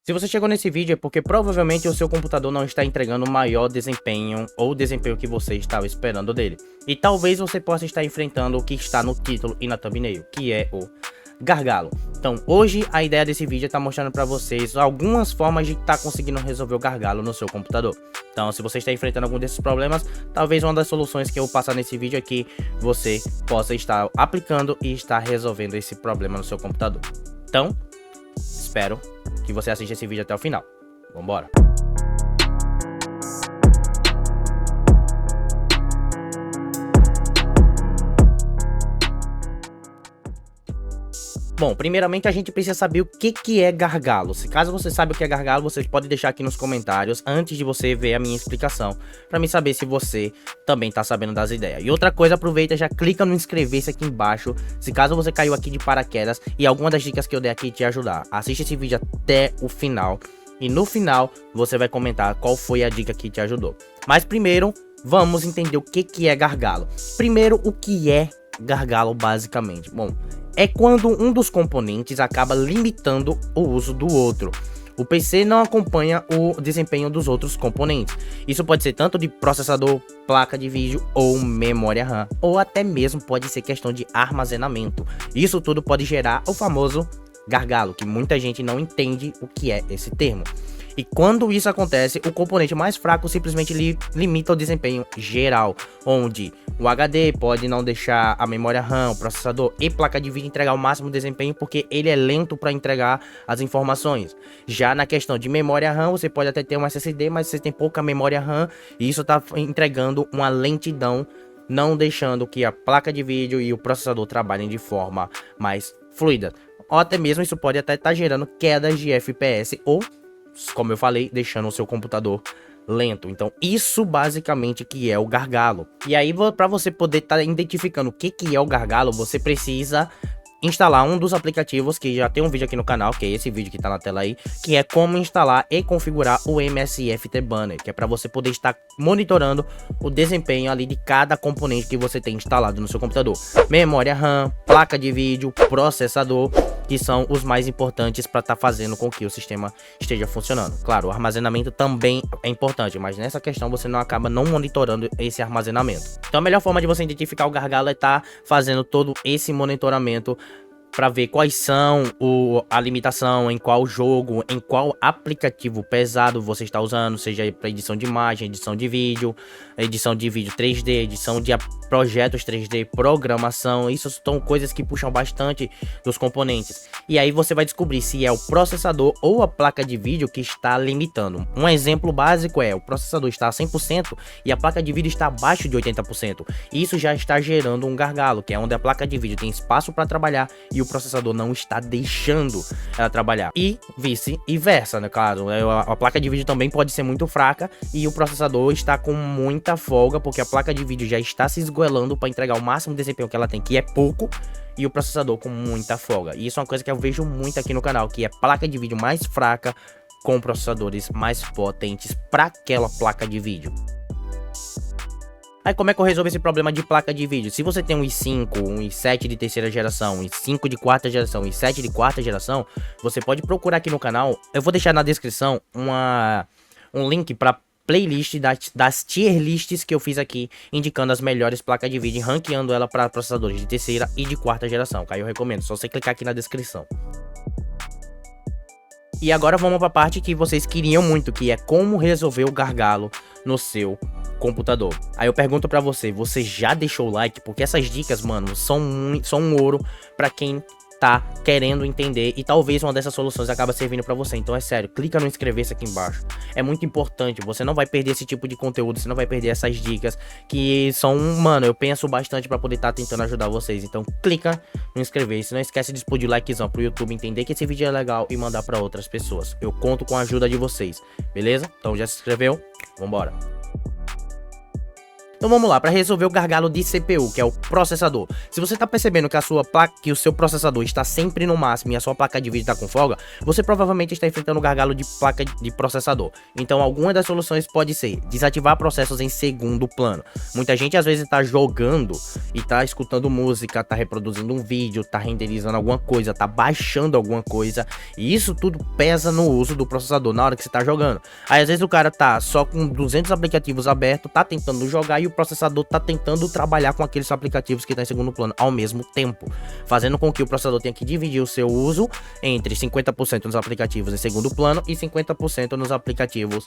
Se você chegou nesse vídeo é porque provavelmente o seu computador não está entregando o maior desempenho ou desempenho que você estava esperando dele. E talvez você possa estar enfrentando o que está no título e na thumbnail, que é o gargalo. Então hoje a ideia desse vídeo é estar mostrando para vocês algumas formas de estar conseguindo resolver o gargalo no seu computador. Então se você está enfrentando algum desses problemas, talvez uma das soluções que eu vou passar nesse vídeo aqui você possa estar aplicando e estar resolvendo esse problema no seu computador. Então espero que você assista esse vídeo até o final. Vambora! Bom, primeiramente a gente precisa saber o que é gargalo. Se caso você sabe o que é gargalo, você pode deixar aqui nos comentários antes de você ver a minha explicação, para mim saber se você também tá sabendo das ideias. E outra coisa, aproveita, já clica no inscrever-se aqui embaixo, se caso você caiu aqui de paraquedas e alguma das dicas que eu dei aqui te ajudar. Assiste esse vídeo até o final e no final você vai comentar qual foi a dica que te ajudou. Mas primeiro, vamos entender o que é gargalo. Primeiro, o que é gargalo basicamente? Bom, é quando um dos componentes acaba limitando o uso do outro. O PC não acompanha o desempenho dos outros componentes. Isso pode ser tanto de processador, placa de vídeo ou memória RAM, ou até mesmo pode ser questão de armazenamento. Isso tudo pode gerar o famoso gargalo, que muita gente não entende o que é esse termo. E quando isso acontece, o componente mais fraco simplesmente limita o desempenho geral, onde o HD pode não deixar a memória RAM, o processador e placa de vídeo entregar o máximo desempenho porque ele é lento para entregar as informações. Já na questão de memória RAM, você pode até ter um SSD, mas você tem pouca memória RAM e isso está entregando uma lentidão, não deixando que a placa de vídeo e o processador trabalhem de forma mais fluida. Ou até mesmo isso pode até estar gerando quedas de FPS ou, como eu falei, deixando o seu computador lento. Então isso basicamente que é o gargalo. E aí para você poder estar identificando o que é o gargalo, você precisa instalar um dos aplicativos que já tem um vídeo aqui no canal, que é esse vídeo que tá na tela aí, que é como instalar e configurar o MSFT Banner, que é para você poder estar monitorando o desempenho ali de cada componente que você tem instalado no seu computador. Memória RAM, placa de vídeo, processador, que são os mais importantes para estar fazendo com que o sistema esteja funcionando. Claro, o armazenamento também é importante, mas nessa questão você não acaba não monitorando esse armazenamento. Então a melhor forma de você identificar o gargalo é estar fazendo todo esse monitoramento para ver quais são a limitação, em qual jogo, em qual aplicativo pesado você está usando, seja para edição de imagem, edição de vídeo 3D, edição de projetos 3D, programação. Isso são coisas que puxam bastante dos componentes. E aí você vai descobrir se é o processador ou a placa de vídeo que está limitando. Um exemplo básico é o processador está a 100% e a placa de vídeo está abaixo de 80%. Isso já está gerando um gargalo, que é onde a placa de vídeo tem espaço para trabalhar e o processador não está deixando ela trabalhar, e vice-versa, né? Claro, a placa de vídeo também pode ser muito fraca e o processador está com muita folga, porque a placa de vídeo já está se esgoelando para entregar o máximo de desempenho que ela tem, que é pouco, e o processador com muita folga. E isso é uma coisa que eu vejo muito aqui no canal, que é placa de vídeo mais fraca com processadores mais potentes para aquela placa de vídeo. Aí como é que eu resolvo esse problema de placa de vídeo? Se você tem um i5, um i7 de terceira geração, um i5 de quarta geração, um i7 de quarta geração, você pode procurar aqui no canal. Eu vou deixar na descrição um link para playlist das tier lists que eu fiz aqui, indicando as melhores placas de vídeo, ranqueando ela para processadores de terceira e de quarta geração. Aí eu recomendo, só você clicar aqui na descrição. E agora vamos para a parte que vocês queriam muito, que é como resolver o gargalo no seu computador. Aí eu pergunto para você já deixou o like? Porque essas dicas, mano, são um ouro para quem tá querendo entender e talvez uma dessas soluções acaba servindo para você. Então é sério, clica no inscrever-se aqui embaixo. É muito importante, você não vai perder esse tipo de conteúdo, você não vai perder essas dicas que são, mano, eu penso bastante para poder estar tentando ajudar vocês. Então clica no inscrever-se, não esquece de explodir o likezão pro YouTube entender que esse vídeo é legal e mandar para outras pessoas. Eu conto com a ajuda de vocês, beleza? Então já se inscreveu? Vambora! Então vamos lá, para resolver o gargalo de CPU, que é o processador. Se você tá percebendo que que o seu processador está sempre no máximo e a sua placa de vídeo está com folga, você provavelmente está enfrentando o gargalo de placa de processador. Então alguma das soluções pode ser desativar processos em segundo plano. Muita gente às vezes está jogando e tá escutando música, tá reproduzindo um vídeo, tá renderizando alguma coisa, tá baixando alguma coisa, e isso tudo pesa no uso do processador na hora que você tá jogando. Aí às vezes o cara tá só com 200 aplicativos abertos, tá tentando jogar e o processador tá tentando trabalhar com aqueles aplicativos que tá em segundo plano ao mesmo tempo, fazendo com que o processador tenha que dividir o seu uso entre 50% nos aplicativos em segundo plano e 50% nos aplicativos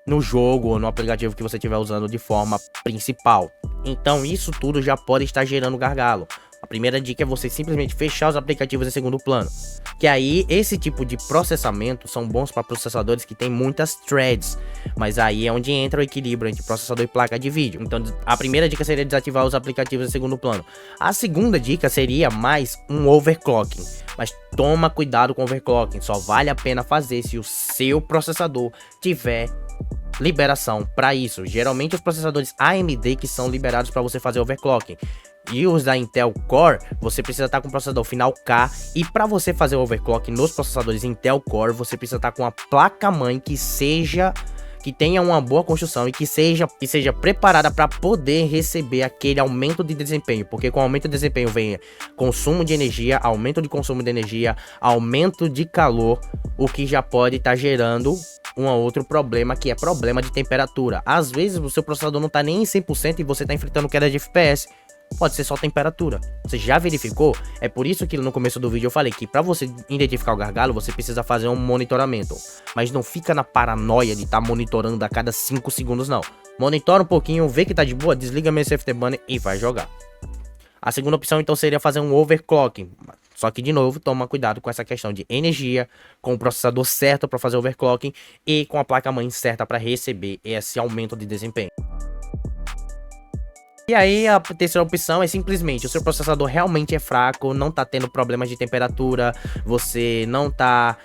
no jogo ou no aplicativo que você estiver usando de forma principal. Então isso tudo já pode estar gerando gargalo. A primeira dica é você simplesmente fechar os aplicativos em segundo plano, que aí esse tipo de processamento são bons para processadores que tem muitas threads, mas aí é onde entra o equilíbrio entre processador e placa de vídeo. Então a primeira dica seria desativar os aplicativos em segundo plano. A segunda dica seria mais um overclocking, mas toma cuidado com o overclocking, só vale a pena fazer se o seu processador tiver liberação para isso. Geralmente os processadores AMD que são liberados para você fazer overclocking, e os da Intel Core, você precisa estar com o processador final K, e para você fazer o overclocking nos processadores Intel Core, você precisa estar com a placa-mãe que tenha uma boa construção e que seja preparada para poder receber aquele aumento de desempenho, porque com o aumento de desempenho vem consumo de energia, aumento de consumo de energia, aumento de calor, o que já pode estar gerando um outro problema, que é problema de temperatura. Às vezes o seu processador não está nem em 100% e você está enfrentando queda de FPS. Pode ser só temperatura. Você já verificou? É por isso que no começo do vídeo eu falei que para você identificar o gargalo, você precisa fazer um monitoramento. Mas não fica na paranoia de estar monitorando a cada 5 segundos, não. Monitora um pouquinho, vê que tá de boa, desliga meu safety banner e vai jogar. A segunda opção então seria fazer um overclocking. Só que de novo, toma cuidado com essa questão de energia, com o processador certo para fazer overclocking e com a placa-mãe certa para receber esse aumento de desempenho. E aí a terceira opção é simplesmente o seu processador realmente é fraco, não tá tendo problemas de temperatura, você não tá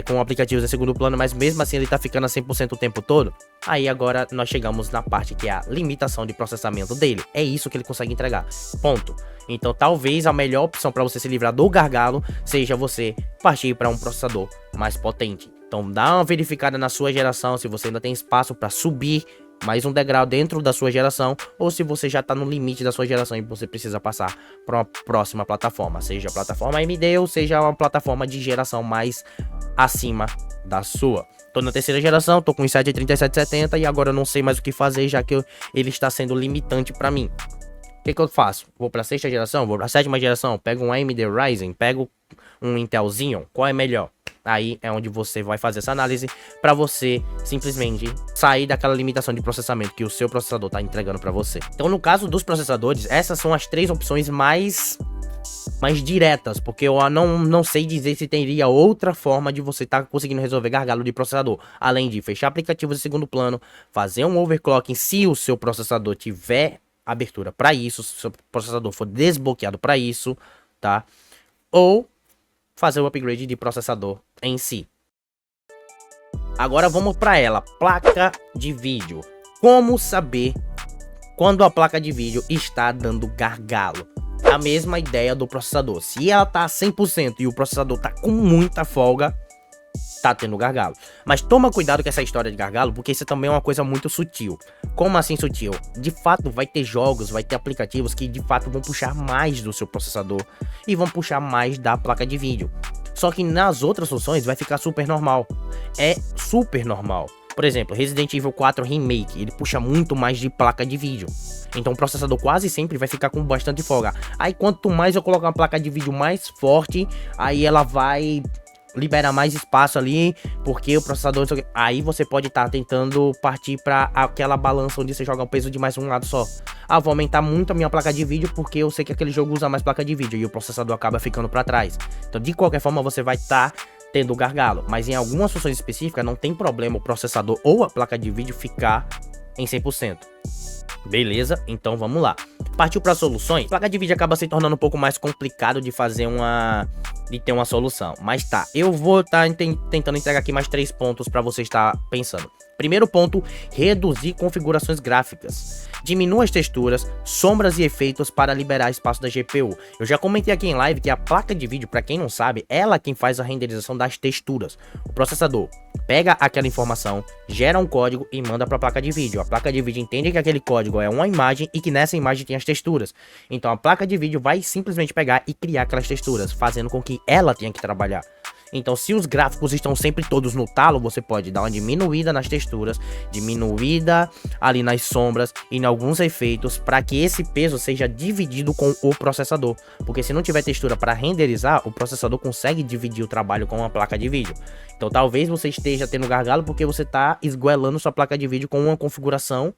com aplicativos em segundo plano, mas mesmo assim ele tá ficando a 100% o tempo todo. Aí agora nós chegamos na parte que é a limitação de processamento dele. É isso que ele consegue entregar, ponto. Então talvez a melhor opção para você se livrar do gargalo seja você partir para um processador mais potente. Então dá uma verificada na sua geração se você ainda tem espaço para subir mais um degrau dentro da sua geração, ou se você já está no limite da sua geração e você precisa passar para uma próxima plataforma, seja a plataforma AMD ou seja uma plataforma de geração mais acima da sua. Tô na terceira geração, tô com um i7 3770 e agora eu não sei mais o que fazer, já que ele está sendo limitante para mim. O que eu faço? Vou para a sexta geração? Vou para a sétima geração? Pego um AMD Ryzen? Pego um Intel Xeon? Qual é melhor? Aí é onde você vai fazer essa análise para você simplesmente sair daquela limitação de processamento que o seu processador está entregando para você. Então, no caso dos processadores, essas são as três opções mais diretas, porque eu não sei dizer se teria outra forma de você estar conseguindo resolver gargalo de processador, além de fechar aplicativos em segundo plano, fazer um overclocking se o seu processador tiver abertura para isso, se o seu processador for desbloqueado para isso, tá? Ou fazer o upgrade de processador em si. Agora vamos para ela, placa de vídeo. Como saber quando a placa de vídeo está dando gargalo? A mesma ideia do processador. Se ela tá 100% e o processador tá com muita folga, tá tendo gargalo. Mas toma cuidado com essa história de gargalo, porque isso também é uma coisa muito sutil. Como assim sutil? De fato vai ter jogos, vai ter aplicativos que de fato vão puxar mais do seu processador e vão puxar mais da placa de vídeo. Só que nas outras funções vai ficar super normal. É super normal. Por exemplo, Resident Evil 4 Remake, ele puxa muito mais de placa de vídeo. Então o processador quase sempre vai ficar com bastante folga. Aí quanto mais eu colocar uma placa de vídeo mais forte, aí ela vai libera mais espaço ali, porque o processador... Aí você pode estar tentando partir para aquela balança onde você joga o peso de mais um lado só. Ah, vou aumentar muito a minha placa de vídeo porque eu sei que aquele jogo usa mais placa de vídeo e o processador acaba ficando para trás. Então de qualquer forma você vai estar tendo gargalo, mas em algumas funções específicas não tem problema o processador ou a placa de vídeo ficar em 100%. Beleza? Então vamos lá. Partiu para soluções. A placa de vídeo acaba se tornando um pouco mais complicado de fazer de ter uma solução. Mas tá, eu vou estar tentando entregar aqui mais 3 pontos para você estar pensando. Primeiro ponto, reduzir configurações gráficas. Diminua as texturas, sombras e efeitos para liberar espaço da GPU. Eu já comentei aqui em live que a placa de vídeo, para quem não sabe, ela é quem faz a renderização das texturas. O processador pega aquela informação, gera um código e manda para a placa de vídeo. A placa de vídeo entende que aquele código é uma imagem e que nessa imagem tem as texturas. Então a placa de vídeo vai simplesmente pegar e criar aquelas texturas, fazendo com que ela tenha que trabalhar. Então, se os gráficos estão sempre todos no talo, você pode dar uma diminuída nas texturas, diminuída ali nas sombras e em alguns efeitos, para que esse peso seja dividido com o processador. Porque se não tiver textura para renderizar, o processador consegue dividir o trabalho com uma placa de vídeo. Então, talvez você esteja tendo gargalo porque você está esgoelando sua placa de vídeo com uma configuração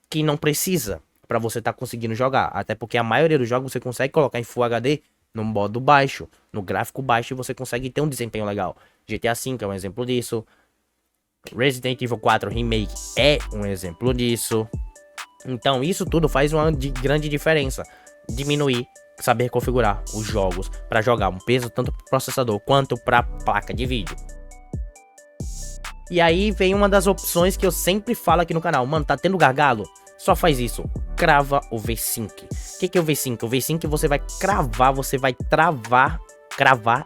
que não precisa para você estar conseguindo jogar. Até porque a maioria dos jogos você consegue colocar em Full HD no modo baixo, no gráfico baixo, e você consegue ter um desempenho legal. GTA V é um exemplo disso. Resident Evil 4 Remake é um exemplo disso. Então isso tudo faz uma grande diferença. Diminuir, saber configurar os jogos para jogar um peso tanto para o processador quanto para a placa de vídeo. E aí vem uma das opções que eu sempre falo aqui no canal. Mano, tá tendo gargalo? Só faz isso, crava o V-Sync. O que é o V-Sync? O V-Sync você vai cravar, você vai cravar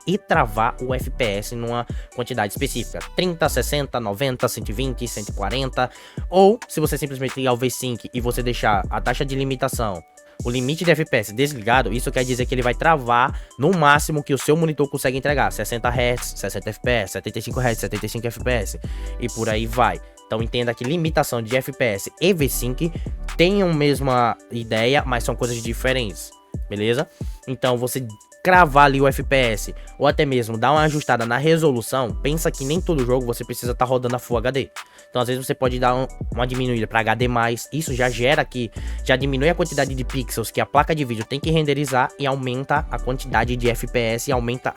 e travar o FPS numa quantidade específica. 30, 60, 90, 120, 140. Ou, se você simplesmente ligar o V-Sync e você deixar a taxa de limitação, o limite de FPS desligado, isso quer dizer que ele vai travar no máximo que o seu monitor consegue entregar. 60 Hz, 60 FPS, 75 Hz, 75 FPS e por aí vai. Então entenda que limitação de FPS e V-Sync têm a mesma ideia, mas são coisas diferentes, beleza? Então você cravar ali o FPS ou até mesmo dar uma ajustada na resolução, pensa que nem todo jogo você precisa estar rodando a Full HD. Então às vezes você pode dar uma diminuída para HD+, isso já gera que já diminui a quantidade de pixels que a placa de vídeo tem que renderizar e aumenta a quantidade de FPS e aumenta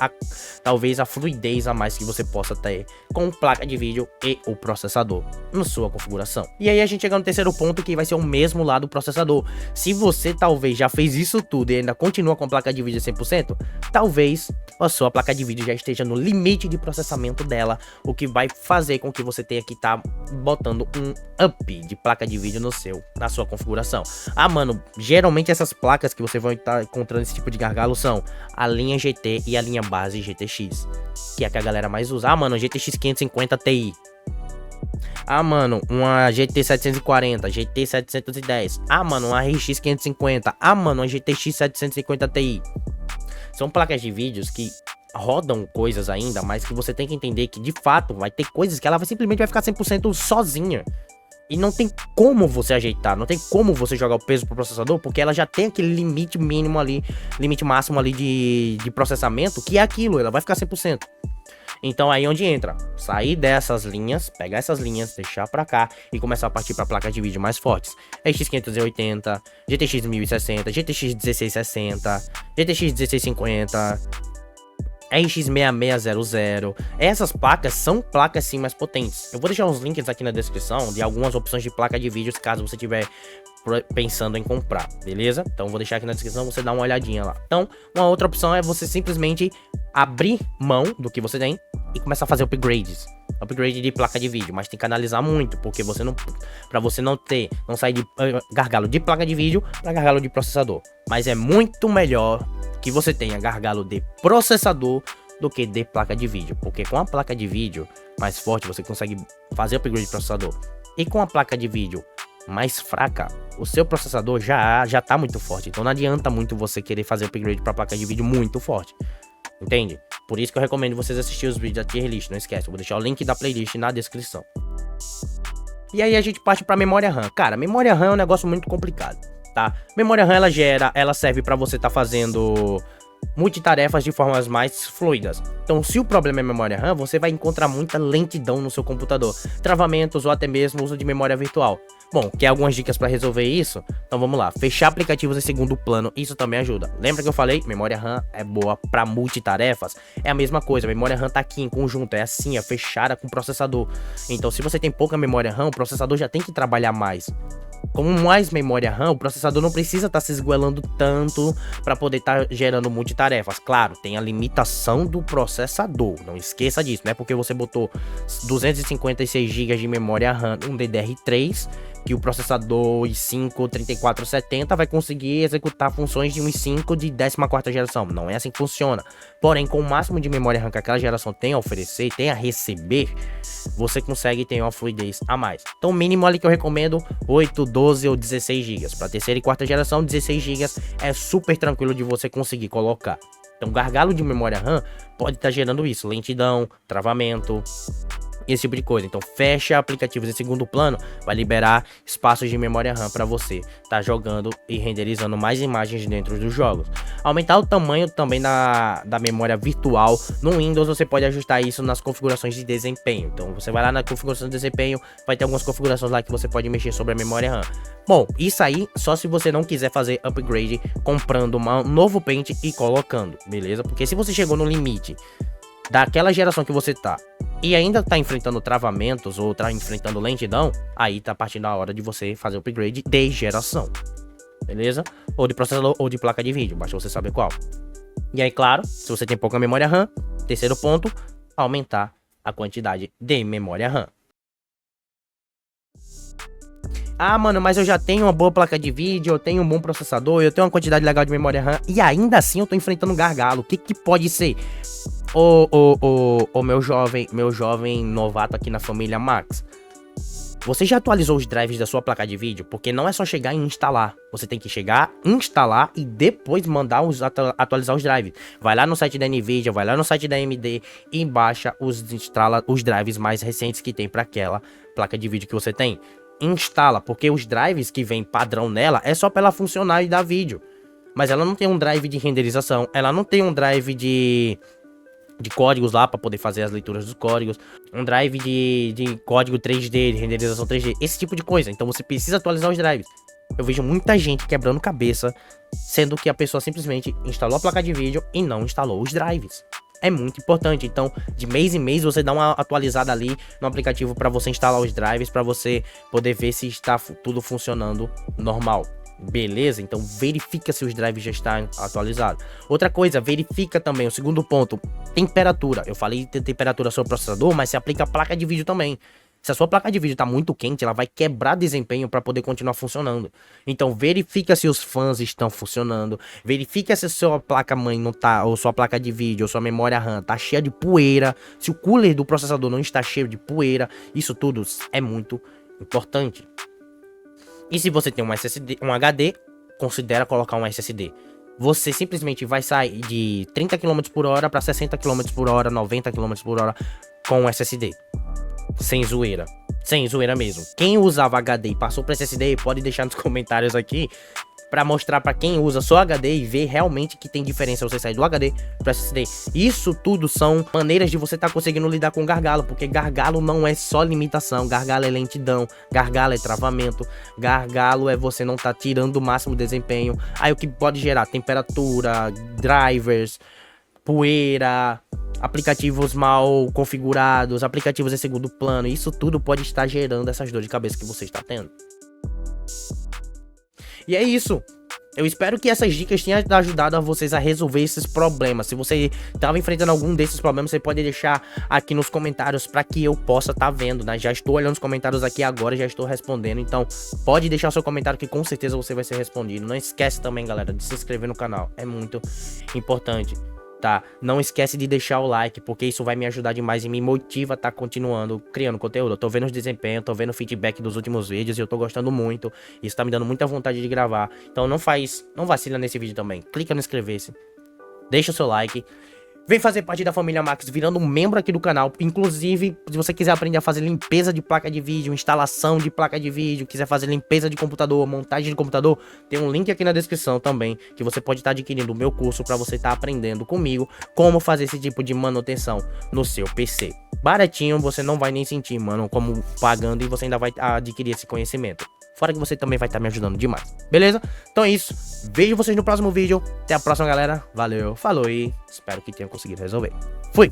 talvez a fluidez a mais que você possa ter com placa de vídeo e o processador na sua configuração. E aí a gente chega no terceiro ponto, que vai ser o mesmo lá do processador. Se você talvez já fez isso tudo e ainda continua com a placa de vídeo 100%, talvez a sua placa de vídeo já esteja no limite de processamento dela, o que vai fazer com que você tenha que estar botando um up de placa de vídeo na sua configuração. Ah, mano, geralmente essas placas que você vai estar encontrando esse tipo de gargalo são a linha GT e a linha base GTX, que é a que a galera mais usa. Ah, mano, GTX 550 Ti. Ah, mano, uma GT 740, GT 710. Ah, mano, uma RX 550. Ah, mano, uma GTX 750 Ti. São placas de vídeos que rodam coisas ainda, mas que você tem que entender que de fato vai ter coisas que ela simplesmente vai ficar 100% sozinha. E não tem como você ajeitar, não tem como você jogar o peso pro processador, porque ela já tem aquele limite mínimo ali, limite máximo ali de processamento, que é aquilo, ela vai ficar 100%. Então aí onde entra, sair dessas linhas, pegar essas linhas, deixar pra cá e começar a partir pra placas de vídeo mais fortes. RX 580, GTX 1060, GTX 1660, GTX 1650, RX 6600. Essas placas são placas sim mais potentes. Eu vou deixar os links aqui na descrição de algumas opções de placa de vídeo, caso você tiver pensando em comprar, beleza? Então vou deixar aqui na descrição, você dá uma olhadinha lá. Então, uma outra opção é você simplesmente abrir mão do que você tem e começar a fazer upgrades. Upgrade de placa de vídeo, mas tem que analisar muito, porque você não, para você não sair de gargalo de placa de vídeo para gargalo de processador. Mas é muito melhor que você tenha gargalo de processador do que de placa de vídeo, porque com a placa de vídeo mais forte você consegue fazer upgrade de processador, e com a placa de vídeo mais fraca, o seu processador já tá muito forte, então não adianta muito você querer fazer upgrade para placa de vídeo muito forte, entende? Por isso que eu recomendo vocês assistirem os vídeos da tier list, não esquece, eu vou deixar o link da playlist na descrição. E aí a gente parte para memória RAM. Cara, memória RAM é um negócio muito complicado, tá? Memória RAM ela serve para você estar fazendo multitarefas de formas mais fluidas. Então, se o problema é memória RAM, você vai encontrar muita lentidão no seu computador, travamentos ou até mesmo uso de memória virtual. Bom, quer algumas dicas para resolver isso? Então vamos lá, fechar aplicativos em segundo plano, isso também ajuda. Lembra que eu falei? Memória RAM é boa para multitarefas? É a mesma coisa, a memória RAM tá aqui em conjunto, é assim, é fechada com o processador. Então se você tem pouca memória RAM, o processador já tem que trabalhar mais. com mais memória RAM, o processador não precisa estar se esgoelando tanto para poder estar gerando multitarefas. Claro, tem a limitação do processador, não esqueça disso, né? Porque você botou 256 GB de memória RAM, um DDR3, que o processador i5 3470 vai conseguir executar funções de um i5 de 14ª geração. Não é assim que funciona. Porém, com o máximo de memória RAM que aquela geração tem a oferecer, tem a receber, você consegue ter uma fluidez a mais. Então, o mínimo ali que eu recomendo, 8, 12 ou 16 GB. Para terceira e quarta geração, 16 GB é super tranquilo de você conseguir colocar. Então, gargalo de memória RAM pode estar gerando isso, lentidão, travamento, esse tipo de coisa. Então fecha aplicativos em segundo plano, vai liberar espaços de memória RAM para você tá jogando e renderizando mais imagens dentro dos jogos. Aumentar o tamanho também da memória virtual. No Windows você pode ajustar isso nas configurações de desempenho. Então você vai lá na configuração de desempenho, vai ter algumas configurações lá que você pode mexer sobre a memória RAM. Bom, isso aí só se você não quiser fazer upgrade comprando um novo pente e colocando, beleza? Porque se você chegou no limite daquela geração que você tá e ainda tá enfrentando travamentos ou tá enfrentando lentidão, aí tá partindo a hora de você fazer o upgrade de geração, beleza? Ou de processador ou de placa de vídeo, basta você saber qual. E aí, claro, se você tem pouca memória RAM, terceiro ponto, aumentar a quantidade de memória RAM. Ah, mano, mas eu já tenho uma boa placa de vídeo, eu tenho um bom processador, eu tenho uma quantidade legal de memória RAM e ainda assim eu tô enfrentando gargalo. O que que pode ser? Meu jovem novato aqui na família Max, você já atualizou os drives da sua placa de vídeo? Porque não é só chegar e instalar. Você tem que chegar, instalar e depois mandar atualizar os drives. Vai lá no site da Nvidia, vai lá no site da AMD e baixa instala os drives mais recentes que tem para aquela placa de vídeo que você tem. Instala, porque os drives que vem padrão nela é só para ela funcionar e dar vídeo. Mas ela não tem um drive de renderização, ela não tem um drive de códigos lá para poder fazer as leituras dos códigos, um drive de código 3D, de renderização 3D, esse tipo de coisa. Então você precisa atualizar os drives. Eu vejo muita gente quebrando cabeça, sendo que a pessoa simplesmente instalou a placa de vídeo e não instalou os drives. É muito importante, então de mês em mês você dá uma atualizada ali no aplicativo para você instalar os drives, para você poder ver se está tudo funcionando normal. Beleza? Então verifica se os drives já estão atualizados. Outra coisa, verifica também, o segundo ponto, temperatura. Eu falei de temperatura sobre o processador, mas se aplica a placa de vídeo também. Se a sua placa de vídeo está muito quente, ela vai quebrar desempenho para poder continuar funcionando. Então verifica se os fãs estão funcionando. Verifica se a sua placa mãe não tá, ou sua placa de vídeo, ou sua memória RAM tá cheia de poeira. Se o cooler do processador não está cheio de poeira. Isso tudo é muito importante. E se você tem um SSD, um HD, considera colocar um SSD. Você simplesmente vai sair de 30 km por hora para 60 km por hora, 90 km por hora com um SSD. Sem zoeira. Sem zoeira mesmo. Quem usava HD e passou para SSD, pode deixar nos comentários aqui para mostrar para quem usa só HD e ver realmente que tem diferença você sair do HD para SSD. Isso tudo são maneiras de você estar conseguindo lidar com gargalo, porque gargalo não é só limitação, gargalo é lentidão, gargalo é travamento, gargalo é você não estar tirando o máximo desempenho. Aí o que pode gerar temperatura, drivers, poeira, aplicativos mal configurados, aplicativos em segundo plano, isso tudo pode estar gerando essas dores de cabeça que você está tendo. E é isso. Eu espero que essas dicas tenham ajudado a vocês a resolver esses problemas. Se você estava enfrentando algum desses problemas, você pode deixar aqui nos comentários para que eu possa estar vendo, né? Já estou olhando os comentários aqui agora, já estou respondendo. Então, pode deixar seu comentário que com certeza você vai ser respondido. Não esquece também, galera, de se inscrever no canal. É muito importante. Tá? Não esquece de deixar o like, porque isso vai me ajudar demais e me motiva a estar continuando criando conteúdo. Eu tô vendo os desempenhos, tô vendo o feedback dos últimos vídeos e eu tô gostando muito. Isso tá me dando muita vontade de gravar. Então não vacila nesse vídeo também. Clica no inscrever-se, deixa o seu like. Vem fazer parte da família Max, virando um membro aqui do canal. Inclusive, se você quiser aprender a fazer limpeza de placa de vídeo, instalação de placa de vídeo, quiser fazer limpeza de computador, montagem de computador, tem um link aqui na descrição também, que você pode estar adquirindo o meu curso para você estar aprendendo comigo como fazer esse tipo de manutenção no seu PC. Baratinho, você não vai nem sentir, mano, como pagando, e você ainda vai adquirir esse conhecimento. Fora que você também vai estar me ajudando demais. Beleza? Então é isso. Vejo vocês no próximo vídeo. Até a próxima, galera. Valeu, falou e espero que tenham conseguido resolver. Fui!